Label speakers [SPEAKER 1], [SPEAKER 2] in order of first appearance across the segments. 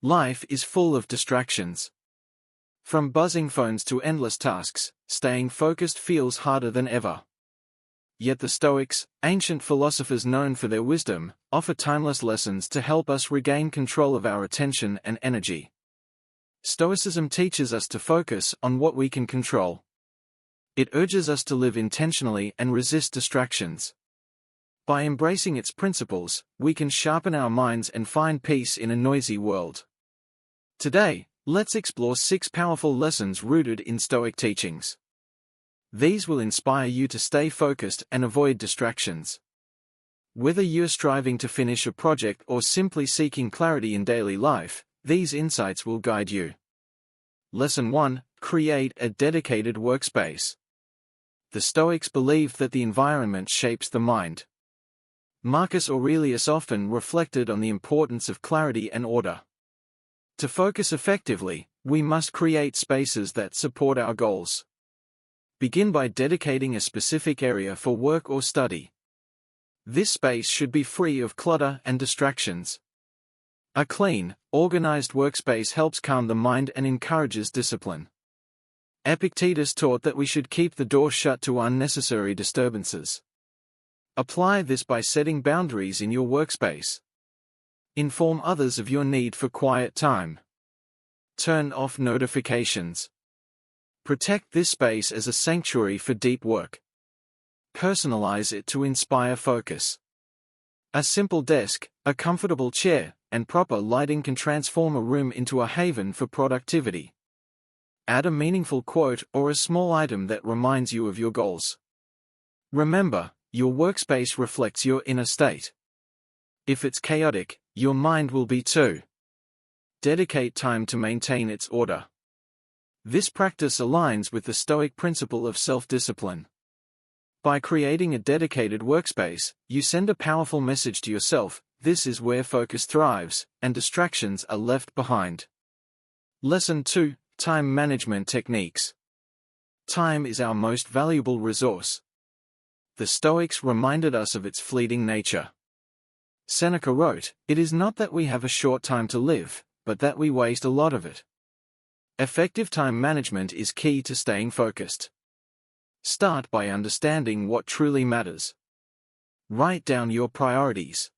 [SPEAKER 1] Life is full of distractions. From buzzing phones to endless tasks, staying focused feels harder than ever. Yet the Stoics, ancient philosophers known for their wisdom, offer timeless lessons to help us regain control of our attention and energy. Stoicism teaches us to focus on what we can control. It urges us to live intentionally and resist distractions. By embracing its principles, we can sharpen our minds and find peace in a noisy world. Today, let's explore 6 powerful lessons rooted in Stoic teachings. These will inspire you to stay focused and avoid distractions. Whether you're striving to finish a project or simply seeking clarity in daily life, these insights will guide you. Lesson 1: Create a dedicated workspace. The Stoics believed that the environment shapes the mind. Marcus Aurelius often reflected on the importance of clarity and order. To focus effectively, we must create spaces that support our goals. Begin by dedicating a specific area for work or study. This space should be free of clutter and distractions. A clean, organized workspace helps calm the mind and encourages discipline. Epictetus taught that we should keep the door shut to unnecessary disturbances. Apply this by setting boundaries in your workspace. Inform others of your need for quiet time. Turn off notifications. Protect this space as a sanctuary for deep work. Personalize it to inspire focus. A simple desk, a comfortable chair, and proper lighting can transform a room into a haven for productivity. Add a meaningful quote or a small item that reminds you of your goals. Remember, your workspace reflects your inner state. If it's chaotic, your mind will be too. Dedicate time to maintain its order. This practice aligns with the Stoic principle of self-discipline. By creating a dedicated workspace, you send a powerful message to yourself: this is where focus thrives, and distractions are left behind. Lesson 2: Time management techniques. Time is our most valuable resource. The Stoics reminded us of its fleeting nature. Seneca wrote, "It is not that we have a short time to live, but that we waste a lot of it." Effective time management is key to staying focused. Start by understanding what truly matters. Write down your priorities.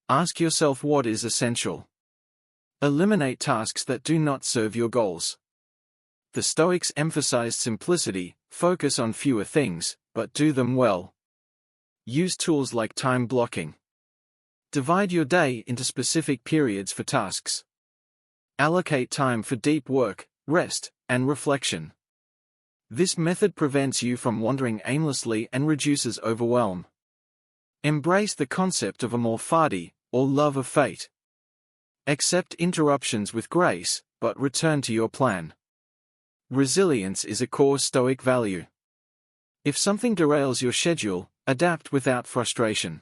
[SPEAKER 1] Ask yourself what is essential. Eliminate tasks that do not serve your goals. The Stoics emphasized simplicity: focus on fewer things, but do them well. Use tools like time blocking. Divide your day into specific periods for tasks. Allocate time for deep work, rest, and reflection. This method prevents you from wandering aimlessly and reduces overwhelm. Embrace the concept of amor fati, or love of fate. Accept interruptions with grace, but return to your plan. Resilience is a core Stoic value. If something derails your schedule, adapt without frustration.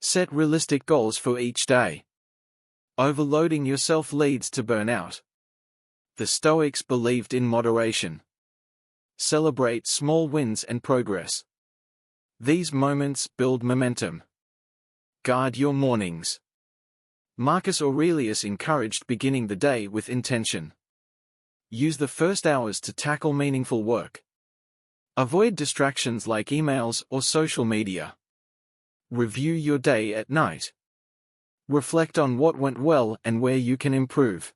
[SPEAKER 1] Set realistic goals for each day. Overloading yourself leads to burnout. The Stoics believed in moderation. Celebrate small wins and progress. These moments build momentum. Guard your mornings. Marcus Aurelius encouraged beginning the day with intention. Use the first hours to tackle meaningful work. Avoid distractions like emails or social media. Review your day at night. Reflect on what went well and where you can improve.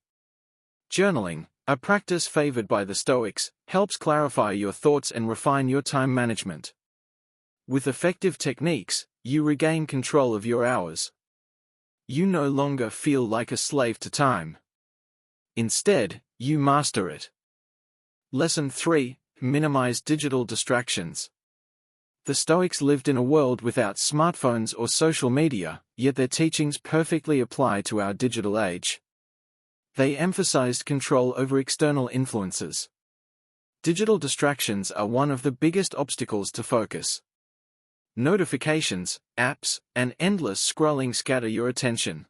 [SPEAKER 1] Journaling, a practice favored by the Stoics, helps clarify your thoughts and refine your time management. With effective techniques, you regain control of your hours. You no longer feel like a slave to time. Instead, you master it. Lesson 3: Minimize digital distractions. The Stoics lived in a world without smartphones or social media, yet their teachings perfectly apply to our digital age. They emphasized control over external influences. Digital distractions are one of the biggest obstacles to focus. Notifications, apps, and endless scrolling scatter your attention.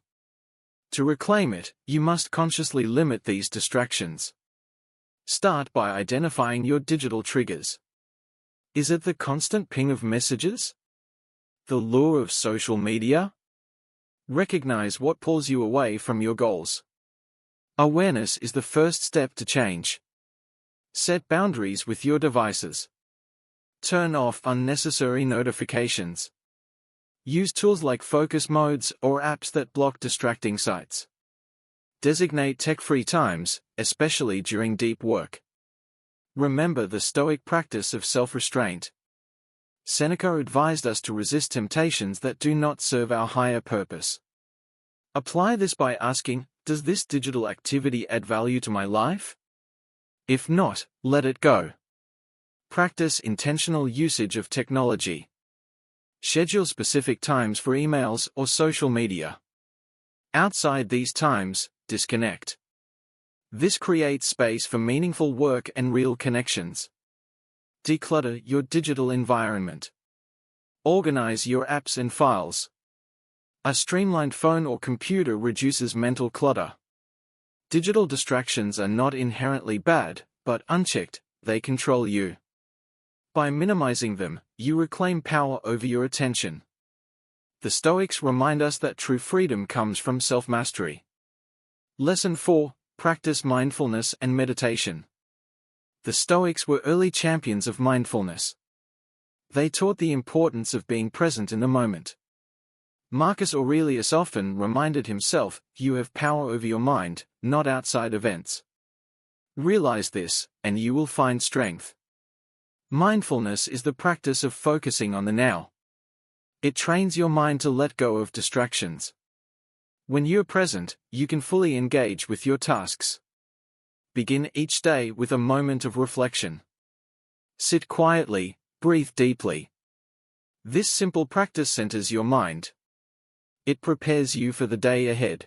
[SPEAKER 1] To reclaim it, you must consciously limit these distractions. Start by identifying your digital triggers. Is it the constant ping of messages? The lure of social media? Recognize what pulls you away from your goals. Awareness is the first step to change. Set boundaries with your devices. Turn off unnecessary notifications. Use tools like focus modes or apps that block distracting sites. Designate tech-free times, especially during deep work. Remember the Stoic practice of self-restraint. Seneca advised us to resist temptations that do not serve our higher purpose. Apply this by asking, does this digital activity add value to my life? If not, let it go. Practice intentional usage of technology. Schedule specific times for emails or social media. Outside these times, disconnect. This creates space for meaningful work and real connections. Declutter your digital environment. Organize your apps and files. A streamlined phone or computer reduces mental clutter. Digital distractions are not inherently bad, but unchecked, they control you. By minimizing them, you reclaim power over your attention. The Stoics remind us that true freedom comes from self-mastery. Lesson 4. Practice mindfulness and meditation. The Stoics were early champions of mindfulness. They taught the importance of being present in the moment. Marcus Aurelius often reminded himself, you have power over your mind, not outside events. Realize this, and you will find strength. Mindfulness is the practice of focusing on the now. It trains your mind to let go of distractions. When you're present, you can fully engage with your tasks. Begin each day with a moment of reflection. Sit quietly, breathe deeply. This simple practice centers your mind. It prepares you for the day ahead.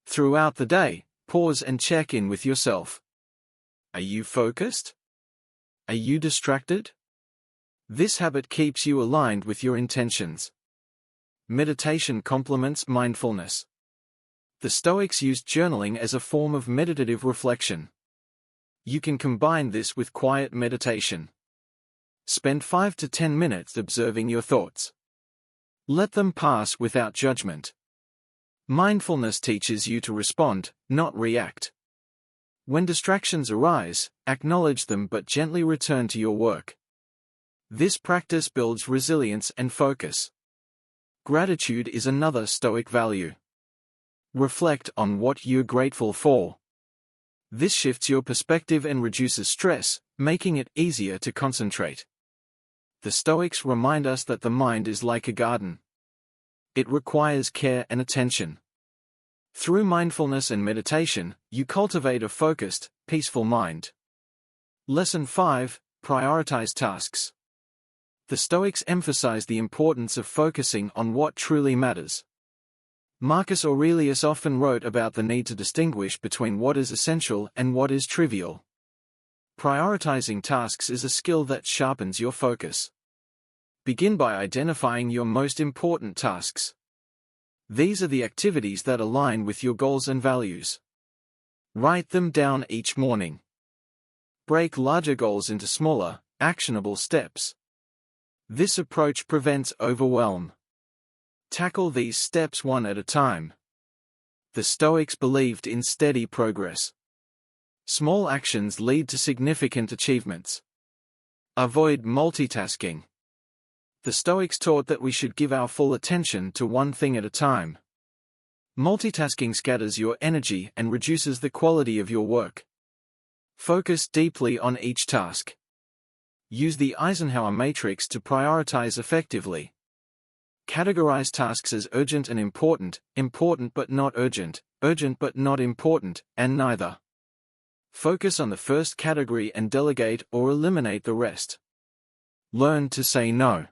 [SPEAKER 1] Throughout the day, pause and check in with yourself. Are you focused? Are you distracted? This habit keeps you aligned with your intentions. Meditation complements mindfulness. The Stoics used journaling as a form of meditative reflection. You can combine this with quiet meditation. Spend 5 to 10 minutes observing your thoughts. Let them pass without judgment. Mindfulness teaches you to respond, not react. When distractions arise, acknowledge them but gently return to your work. This practice builds resilience and focus. Gratitude is another Stoic value. Reflect on what you're grateful for. This shifts your perspective and reduces stress, making it easier to concentrate. The Stoics remind us that the mind is like a garden. It requires care and attention. Through mindfulness and meditation, you cultivate a focused, peaceful mind. Lesson 5. Prioritize tasks. The Stoics emphasize the importance of focusing on what truly matters. Marcus Aurelius often wrote about the need to distinguish between what is essential and what is trivial. Prioritizing tasks is a skill that sharpens your focus. Begin by identifying your most important tasks. These are the activities that align with your goals and values. Write them down each morning. Break larger goals into smaller, actionable steps. This approach prevents overwhelm. Tackle these steps one at a time. The Stoics believed in steady progress. Small actions lead to significant achievements. Avoid multitasking. The Stoics taught that we should give our full attention to one thing at a time. Multitasking scatters your energy and reduces the quality of your work. Focus deeply on each task. Use the Eisenhower matrix to prioritize effectively. Categorize tasks as urgent and important, important but not urgent, urgent but not important, and neither. Focus on the first category and delegate or eliminate the rest. Learn to say no.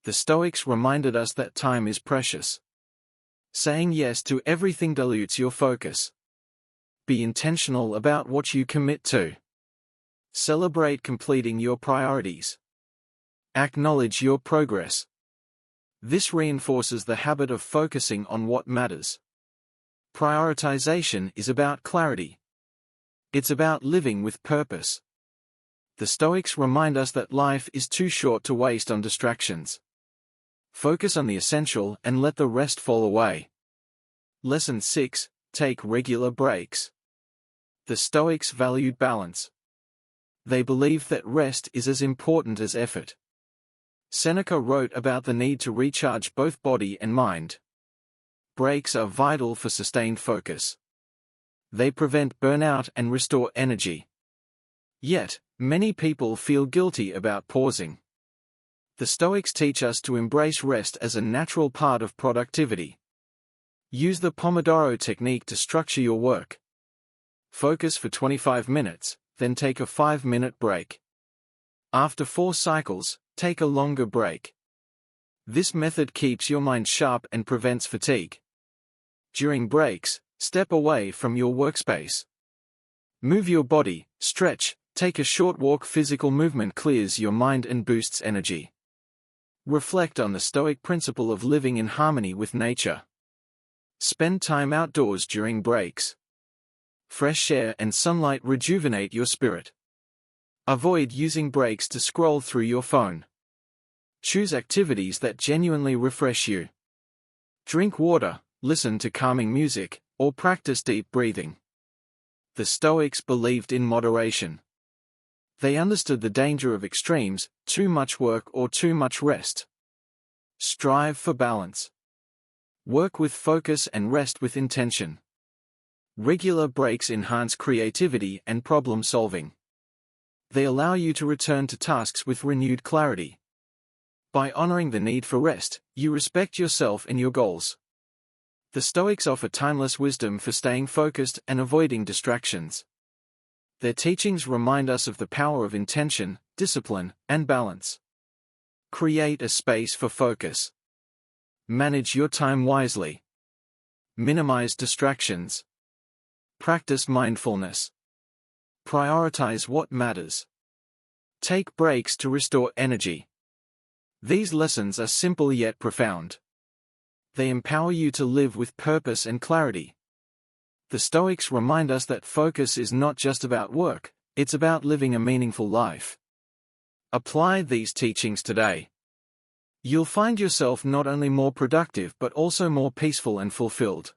[SPEAKER 1] The Stoics reminded us that time is precious. Saying yes to everything dilutes your focus. Be intentional about what you commit to. Celebrate completing your priorities. Acknowledge your progress. This reinforces the habit of focusing on what matters. Prioritization is about clarity. It's about living with purpose. The Stoics remind us that life is too short to waste on distractions. Focus on the essential and let the rest fall away. Lesson 6. take regular breaks. The Stoics valued balance. They believed that rest is as important as effort. Seneca wrote about the need to recharge both body and mind. Breaks are vital for sustained focus. They prevent burnout and restore energy. Yet, many people feel guilty about pausing. The Stoics teach us to embrace rest as a natural part of productivity. Use the Pomodoro technique to structure your work. Focus for 25 minutes, then take a 5-minute break. After 4 cycles, take a longer break. This method keeps your mind sharp and prevents fatigue. During breaks, step away from your workspace. Move your body, stretch, take a short walk. Physical movement clears your mind and boosts energy. Reflect on the Stoic principle of living in harmony with nature. Spend time outdoors during breaks. Fresh air and sunlight rejuvenate your spirit. Avoid using breaks to scroll through your phone. Choose activities that genuinely refresh you. Drink water, listen to calming music, or practice deep breathing. The Stoics believed in moderation. They understood the danger of extremes, too much work or too much rest. Strive for balance. Work with focus and rest with intention. Regular breaks enhance creativity and problem solving. They allow you to return to tasks with renewed clarity. By honoring the need for rest, you respect yourself and your goals. The Stoics offer timeless wisdom for staying focused and avoiding distractions. Their teachings remind us of the power of intention, discipline, and balance. Create a space for focus. Manage your time wisely. Minimize distractions. Practice mindfulness. Prioritize what matters. Take breaks to restore energy. These lessons are simple yet profound. They empower you to live with purpose and clarity. The Stoics remind us that focus is not just about work, it's about living a meaningful life. Apply these teachings today. You'll find yourself not only more productive but also more peaceful and fulfilled.